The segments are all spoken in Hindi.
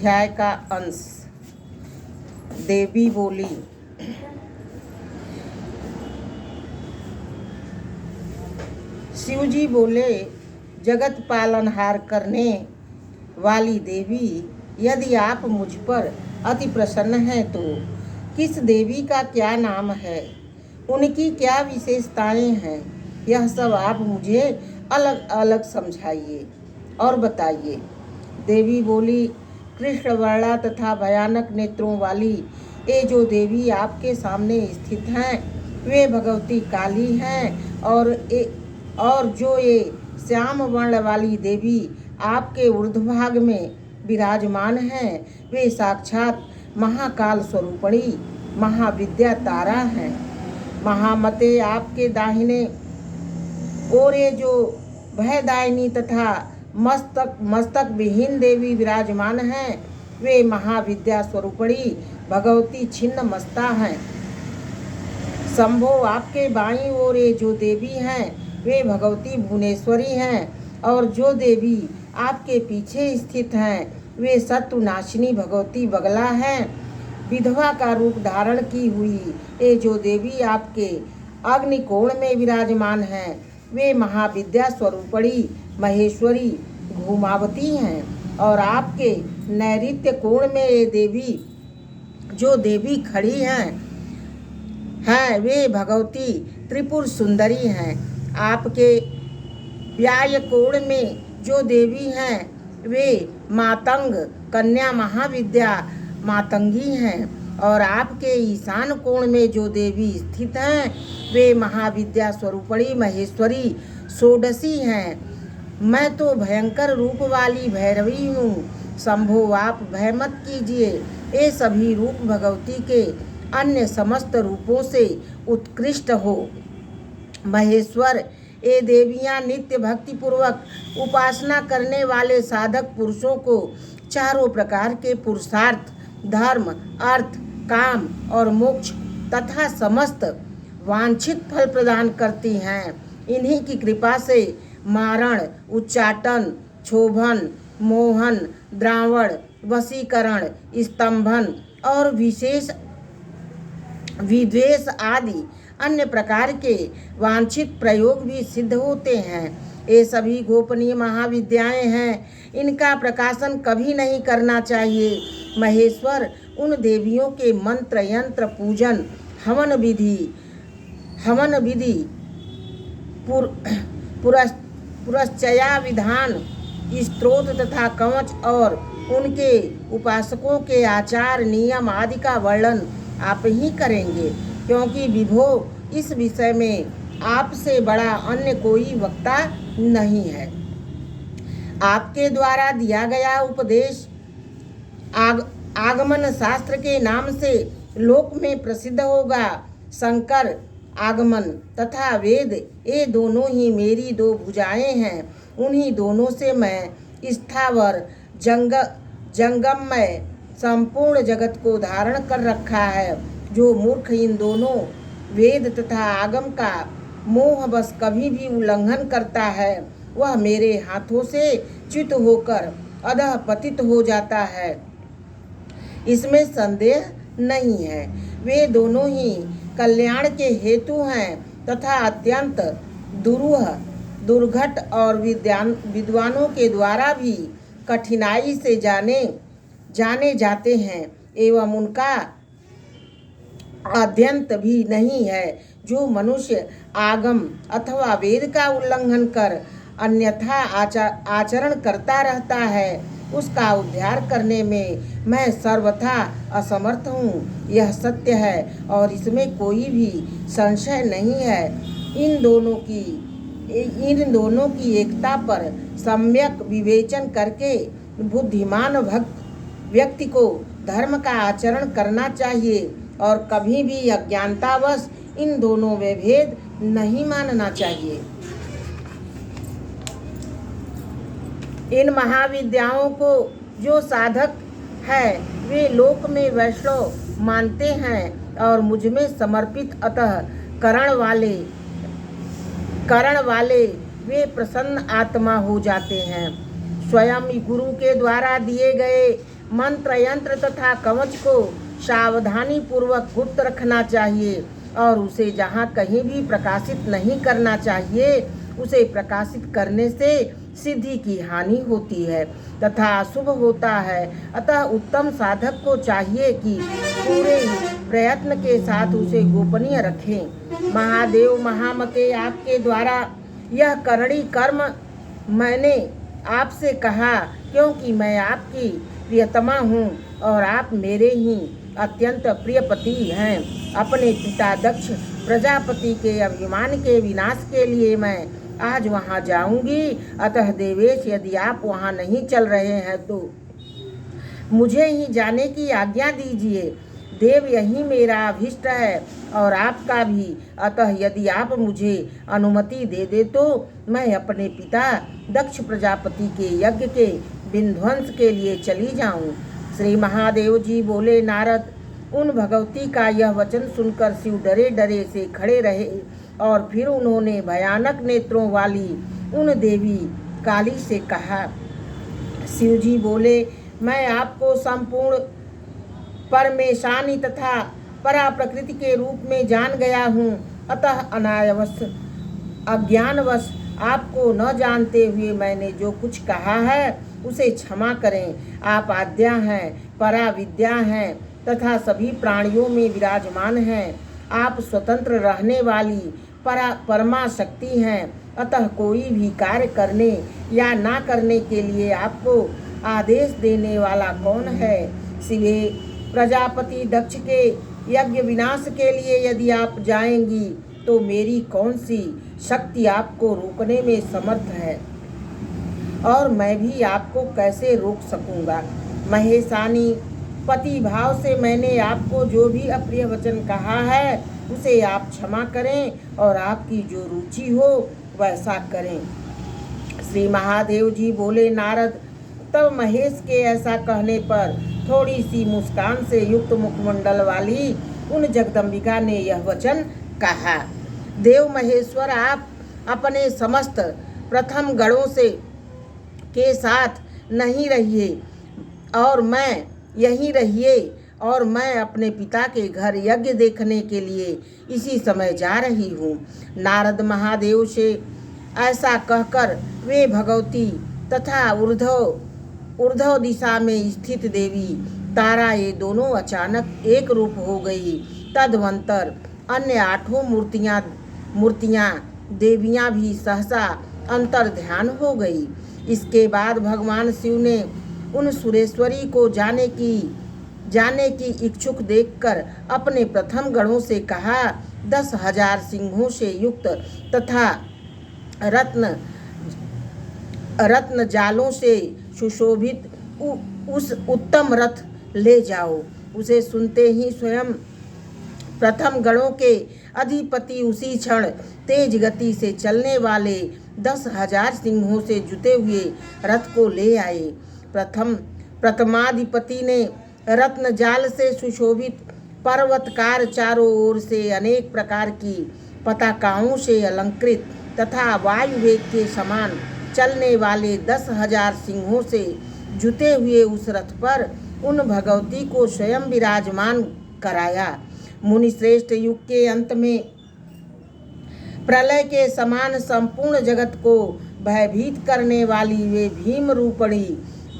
अध्याय का अंश। देवी बोली, शिवजी बोले, जगत पालनहार करने वाली देवी, यदि आप मुझ पर अति प्रसन्न हैं तो किस देवी का क्या नाम है, उनकी क्या विशेषताएं हैं, यह सब आप मुझे अलग अलग समझाइए और बताइए। देवी बोली, कृष्ण वर्णा तथा भयानक नेत्रों वाली ये जो देवी आपके सामने स्थित हैं, वे भगवती काली हैं। और जो ये श्याम वर्ण वाली देवी आपके ऊर्ध्वभाग में विराजमान हैं, वे साक्षात महाकाल स्वरूपणी महाविद्या तारा हैं। महामते आपके दाहिने और ये जो भयदायिनी तथा मस्तक विहीन देवी विराजमान हैं, वे महाविद्या स्वरूपणी भगवती छिन्न मस्ता हैं। शंभो आपके बाईं ओर ये जो देवी हैं, वे भगवती भुवनेश्वरी हैं। और जो देवी आपके पीछे स्थित हैं, वे शत्रुनाशिनी भगवती बगला हैं। विधवा का रूप धारण की हुई ये जो देवी आपके अग्निकोण में विराजमान हैं, वे महाविद्या स्वरूपणी महेश्वरी घूमावती हैं। और आपके नैऋत्य कोण में ये देवी जो देवी खड़ी हैं वे भगवती त्रिपुर सुंदरी हैं। आपके व्याय कोण में जो देवी हैं, वे मातंग कन्या महाविद्या मातंगी हैं। और आपके ईशान कोण में जो देवी स्थित हैं, वे महाविद्या स्वरूपणी महेश्वरी षोडशी हैं। मैं तो भयंकर रूप वाली भैरवी हूँ। शंभो आप भय मत कीजिए, ये सभी रूप भगवती के अन्य समस्त रूपों से उत्कृष्ट हो। महेश्वर ये देवियाँ नित्य भक्ति पूर्वक उपासना करने वाले साधक पुरुषों को चारों प्रकार के पुरुषार्थ, धर्म, अर्थ, काम और मोक्ष तथा समस्त वांछित फल प्रदान करती हैं। इन्हीं की कृपा से मारण, उच्चाटन, क्षोभन, मोहन, द्रावण, वशीकरण, स्तंभन और विशेष विद्वेष आदि अन्य प्रकार के वांछित प्रयोग भी सिद्ध होते हैं। ये सभी गोपनीय महाविद्याएं हैं, इनका प्रकाशन कभी नहीं करना चाहिए। महेश्वर उन देवियों के मंत्र, यंत्र, पूजन, हवन विधि, पुरश्चया विधान, स्तोत्र तथा कवच और उनके उपासकों के आचार, नियम आदि का वर्णन आप ही करेंगे, क्योंकि विभो इस विषय में आपसे बड़ा अन्य कोई वक्ता नहीं है। आपके द्वारा दिया गया उपदेश आगमन शास्त्र के नाम से लोक में प्रसिद्ध होगा। शंकर आगमन तथा वेद ये दोनों ही मेरी दो भुजाएं हैं। उन्हीं दोनों से मैं स्थावर जंगममय संपूर्ण जगत को धारण कर रखा है। जो मूर्ख इन दोनों वेद तथा आगम का मोहवश कभी भी उल्लंघन करता है, वह मेरे हाथों से च्युत होकर अधः पतित हो जाता है, इसमें संदेह नहीं है। वे दोनों ही कल्याण के हेतु हैं तथा अत्यंत दुर्घट और विद्वानों के द्वारा भी कठिनाई से जाने जाते हैं, एवं उनका अद्यंत भी नहीं है। जो मनुष्य आगम अथवा वेद का उल्लंघन कर अन्यथा आचरण करता रहता है, उसका उद्धार करने में मैं सर्वथा असमर्थ हूँ। यह सत्य है और इसमें कोई भी संशय नहीं है। इन दोनों की एकता पर सम्यक विवेचन करके बुद्धिमान व्यक्ति को धर्म का आचरण करना चाहिए और कभी भी अज्ञानतावश इन दोनों में भेद नहीं मानना चाहिए। इन महाविद्याओं को जो साधक है वे लोक में वैष्णव मानते हैं और मुझ में समर्पित अतः करण वाले वे प्रसन्न आत्मा हो जाते हैं। स्वयं गुरु के द्वारा दिए गए मंत्र यंत्र तथा कवच को सावधानी पूर्वक गुप्त रखना चाहिए और उसे जहाँ कहीं भी प्रकाशित नहीं करना चाहिए। उसे प्रकाशित करने से सिद्धि की हानि होती है तथा अशुभ होता है। अतः उत्तम साधक को चाहिए कि पूरे प्रयत्न के साथ उसे गोपनीय रखें। महादेव महामते, आपके द्वारा यह करणी कर्म मैंने आपसे कहा, क्योंकि मैं आपकी प्रियतमा हूँ और आप मेरे ही अत्यंत प्रिय पति हैं। अपने पिता दक्ष प्रजापति के अभिमान के विनाश के लिए मैं आज वहाँ जाऊंगी। अतः देवेश, यदि आप वहाँ नहीं चल रहे हैं तो मुझे ही जाने की आज्ञा दीजिए। देव, यही मेरा अभीष्ट है और आपका भी। अतः यदि आप मुझे अनुमति दे दे तो मैं अपने पिता दक्ष प्रजापति के यज्ञ के विध्वंस के लिए चली जाऊं। श्री महादेव जी बोले, नारद, उन भगवती का यह वचन सुनकर शिव डरे डरे से खड़े रहे और फिर उन्होंने भयानक नेत्रों वाली उन देवी काली से कहा। शिव जी बोले, मैं आपको संपूर्ण परमेशानी तथा परा प्रकृति के रूप में जान गया हूँ। अतः अनायास अज्ञानवश आपको न जानते हुए मैंने जो कुछ कहा है उसे क्षमा करें। आप आद्या हैं, परा विद्या हैं तथा सभी प्राणियों में विराजमान हैं। आप स्वतंत्र रहने वाली परमा शक्ति हैं। अतः कोई भी कार्य करने या ना करने के लिए आपको आदेश देने वाला कौन है? शिवे, प्रजापति दक्ष के यज्ञ विनाश के लिए यदि आप जाएंगी तो मेरी कौन सी शक्ति आपको रोकने में समर्थ है और मैं भी आपको कैसे रोक सकूंगा? महेशानी, पति भाव से मैंने आपको जो भी अप्रिय वचन कहा है उसे आप क्षमा करें और आपकी जो रुचि हो वैसा करें। श्री महादेव जी बोले, नारद, तब महेश के ऐसा कहने पर थोड़ी सी मुस्कान से युक्त मुखमंडल वाली उन जगदम्बिका ने यह वचन कहा। देव महेश्वर, आप अपने समस्त प्रथम गणों से के साथ नहीं रहिए और मैं यहीं रहिए और मैं अपने पिता के घर यज्ञ देखने के लिए इसी समय जा रही हूँ। नारद महादेव से ऐसा कहकर वे भगवती तथा ऊर्ध्व दिशा में स्थित देवी तारा ये दोनों अचानक एक रूप हो गई। तदवंतर अन्य 8 मूर्तियाँ देवियाँ भी सहसा अंतर ध्यान हो गई। इसके बाद भगवान शिव ने उन सुरेश्वरी को जाने की इच्छुक देखकर अपने प्रथम गणों से कहा, 10,000 सिंहों से युक्त तथा रत्न जालों से सुशोभित उस उत्तम रथ ले जाओ। उसे सुनते ही स्वयं प्रथम गणों के अधिपति उसी क्षण तेज गति से चलने वाले 10,000 सिंहों से जुते हुए रथ को ले आए। प्रथमाधिपति ने रत्न जाल से सुशोभित पर्वतकार चारों ओर से अनेक प्रकार की पताकाओं से अलंकृत तथा वायु वेग के समान चलने वाले 10,000 सिंहों से जुते हुए उस रथ पर उन भगवती को स्वयं विराजमान कराया। मुनिश्रेष्ठ, युग के अंत में प्रलय के समान संपूर्ण जगत को भयभीत करने वाली वे भीम रूपणी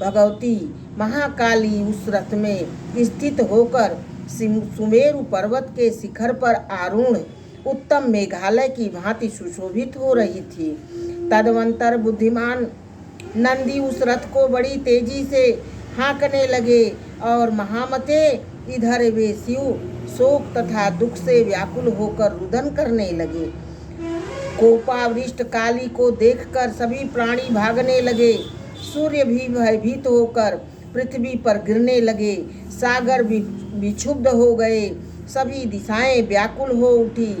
भगवती महाकाली उस रथ में स्थित होकर सुमेरु पर्वत के शिखर पर आरूढ़ उत्तम मेघालय की भांति सुशोभित हो रही थी। तदवंतर बुद्धिमान नंदी उस रथ को बड़ी तेजी से हाँकने लगे और महामते, इधर वे शिव शोक तथा दुख से व्याकुल होकर रुदन करने लगे। कोपावृष्ट काली को देखकर सभी प्राणी भागने लगे। सूर्य भी भयभीत होकर पृथ्वी पर गिरने लगे। सागर विक्षुब्ध हो गए। सभी दिशाएं व्याकुल हो उठी।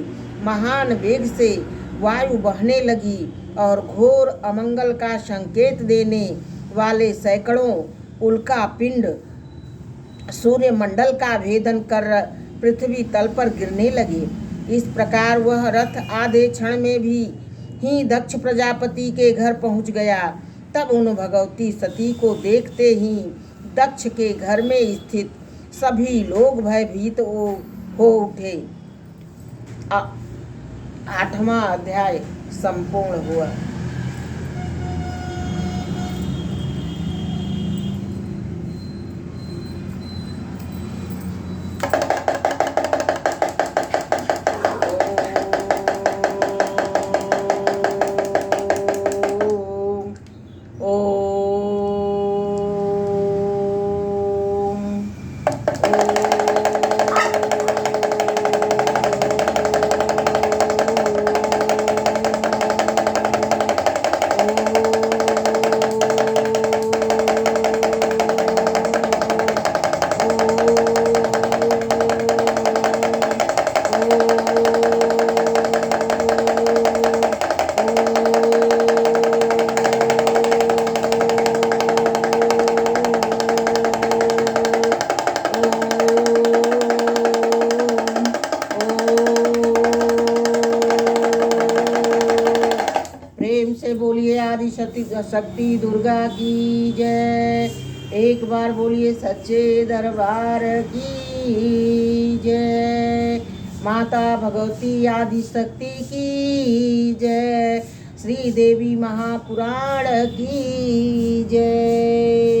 महान वेग से वायु बहने लगी और घोर अमंगल का संकेत देने वाले सैकड़ों उल्का पिंड सूर्य मंडल का भेदन कर पृथ्वी तल पर गिरने लगे। इस प्रकार वह रथ आधे क्षण में भी ही दक्ष प्रजापति के घर पहुंच गया। तब उन भगवती सती को देखते ही दक्ष के घर में स्थित सभी लोग भयभीत हो उठे। 8वां अध्याय संपूर्ण हुआ। प्रेम से बोलिए आदि शक्ति दुर्गा की जय। एक बार बोलिए सच्चे दरबार की जय। माता भगवती आदि शक्ति की जय। श्री देवी महापुराण की जय।